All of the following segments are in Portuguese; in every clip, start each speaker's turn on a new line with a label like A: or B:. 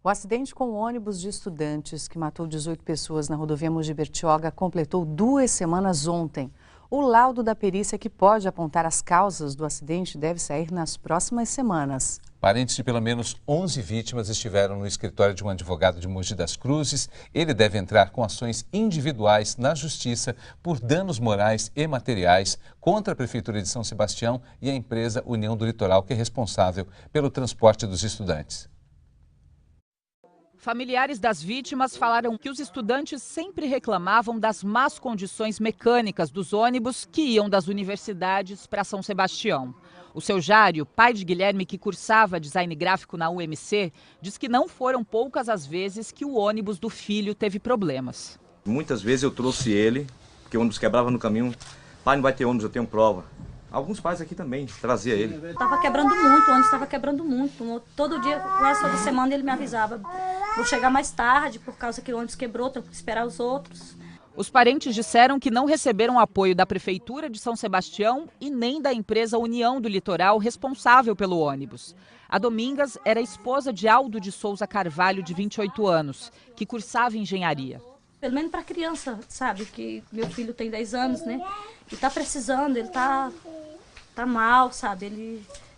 A: O acidente com o ônibus de estudantes que matou 18 pessoas na rodovia Mogi Bertioga completou 2 semanas ontem. O laudo da perícia que pode apontar as causas do acidente deve sair nas próximas semanas.
B: Parentes de pelo menos 11 vítimas estiveram no escritório de um advogado de Mogi das Cruzes. Ele deve entrar com ações individuais na justiça por danos morais e materiais contra a Prefeitura de São Sebastião e a empresa União do Litoral, que é responsável pelo transporte dos estudantes.
C: Familiares das vítimas falaram que os estudantes sempre reclamavam das más condições mecânicas dos ônibus que iam das universidades para São Sebastião. O seu Jário, pai de Guilherme, que cursava design gráfico na UMC, diz que não foram poucas as vezes que o ônibus do filho teve problemas.
D: Muitas vezes eu trouxe ele, porque o ônibus quebrava no caminho. Pai, não vai ter ônibus, eu tenho prova. Alguns pais aqui também trazia ele.
E: Estava quebrando muito, o ônibus estava quebrando muito. Todo dia, quase toda semana ele me avisava. Vou chegar mais tarde por causa que o ônibus quebrou, tenho que esperar os outros.
C: Os parentes disseram que não receberam apoio da Prefeitura de São Sebastião e nem da empresa União do Litoral, responsável pelo ônibus. A Domingas era esposa de Aldo de Souza Carvalho, de 28 anos, que cursava engenharia.
E: Pelo menos para criança, sabe, que meu filho tem 10 anos, né? E tá precisando, ele tá mal, sabe?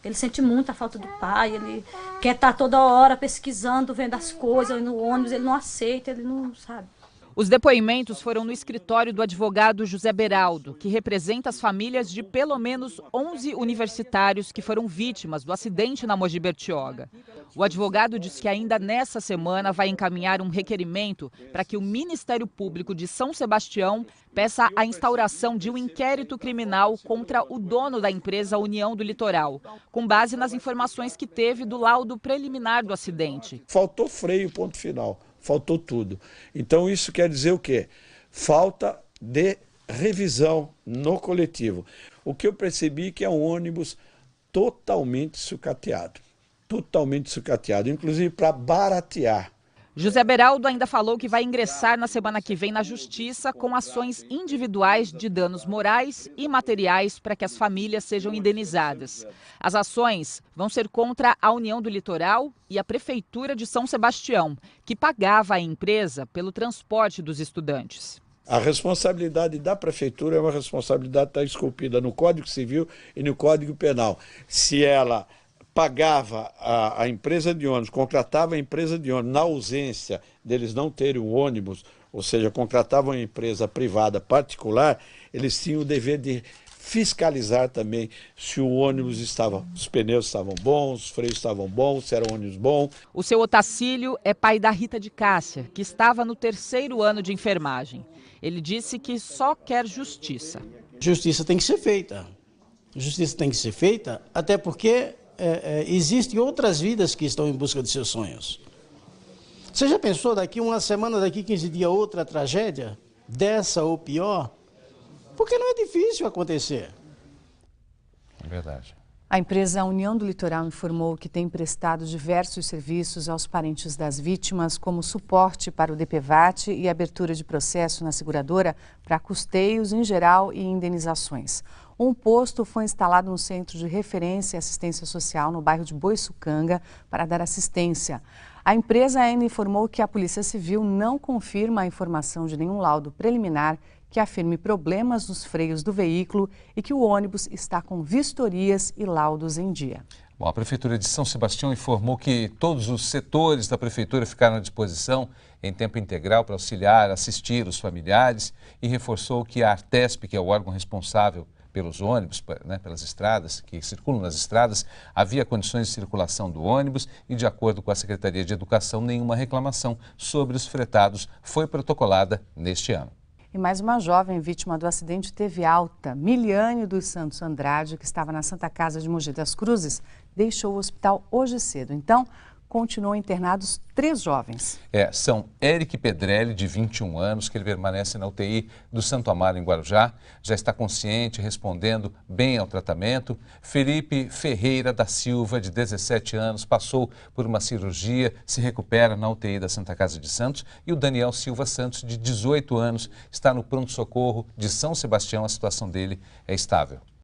E: Ele sente muito a falta do pai, ele quer estar toda hora pesquisando, vendo as coisas no ônibus, ele não aceita, ele não sabe.
C: Os depoimentos foram no escritório do advogado José Beraldo, que representa as famílias de pelo menos 11 universitários que foram vítimas do acidente na Mogi Bertioga. O advogado diz que ainda nessa semana vai encaminhar um requerimento para que o Ministério Público de São Sebastião peça a instauração de um inquérito criminal contra o dono da empresa União do Litoral, com base nas informações que teve do laudo preliminar do acidente.
F: Faltou freio, ponto final. Faltou tudo. Então isso quer dizer o quê? Falta de revisão no coletivo. O que eu percebi que é um ônibus totalmente sucateado. Totalmente sucateado, inclusive para baratear.
C: José Beraldo ainda falou que vai ingressar na semana que vem na Justiça com ações individuais de danos morais e materiais para que as famílias sejam indenizadas. As ações vão ser contra a União do Litoral e a Prefeitura de São Sebastião, que pagava à empresa pelo transporte dos estudantes.
F: A responsabilidade da Prefeitura é uma responsabilidade que está esculpida no Código Civil e no Código Penal. Se ela pagava a empresa de ônibus, contratava a empresa de ônibus na ausência deles não terem o ônibus, ou seja, contratavam a empresa privada particular, eles tinham o dever de fiscalizar também se o ônibus estava, os pneus estavam bons, os freios estavam bons, se era um ônibus bom.
C: O seu Otacílio é pai da Rita de Cássia, que estava no 3º ano de enfermagem. Ele disse que só quer justiça.
G: Justiça tem que ser feita. Justiça tem que ser feita, até porque existem outras vidas que estão em busca de seus sonhos. Você já pensou daqui uma semana, daqui 15 dias, outra tragédia? Dessa ou pior? Porque não é difícil acontecer.
B: É verdade.
A: A empresa União do Litoral informou que tem prestado diversos serviços aos parentes das vítimas, como suporte para o DPVAT e abertura de processo na seguradora para custeios em geral e indenizações. Um posto foi instalado no Centro de Referência e Assistência Social no bairro de Boiçucanga para dar assistência. A empresa ainda informou que a Polícia Civil não confirma a informação de nenhum laudo preliminar que afirme problemas nos freios do veículo e que o ônibus está com vistorias e laudos em dia.
B: Bom, a Prefeitura de São Sebastião informou que todos os setores da Prefeitura ficaram à disposição em tempo integral para auxiliar, assistir os familiares e reforçou que a Artesp, que é o órgão responsável pelos ônibus, pelas estradas, que circulam nas estradas, havia condições de circulação do ônibus e, de acordo com a Secretaria de Educação, nenhuma reclamação sobre os fretados foi protocolada neste ano.
A: E mais uma jovem vítima do acidente teve alta. Miliane dos Santos Andrade, que estava na Santa Casa de Mogi das Cruzes, deixou o hospital hoje cedo. Então, continuam internados 3 jovens.
B: São Eric Pedrelli, de 21 anos, que ele permanece na UTI do Santo Amaro, em Guarujá. Já está consciente, respondendo bem ao tratamento. Felipe Ferreira da Silva, de 17 anos, passou por uma cirurgia, se recupera na UTI da Santa Casa de Santos. E o Daniel Silva Santos, de 18 anos, está no pronto-socorro de São Sebastião. A situação dele é estável.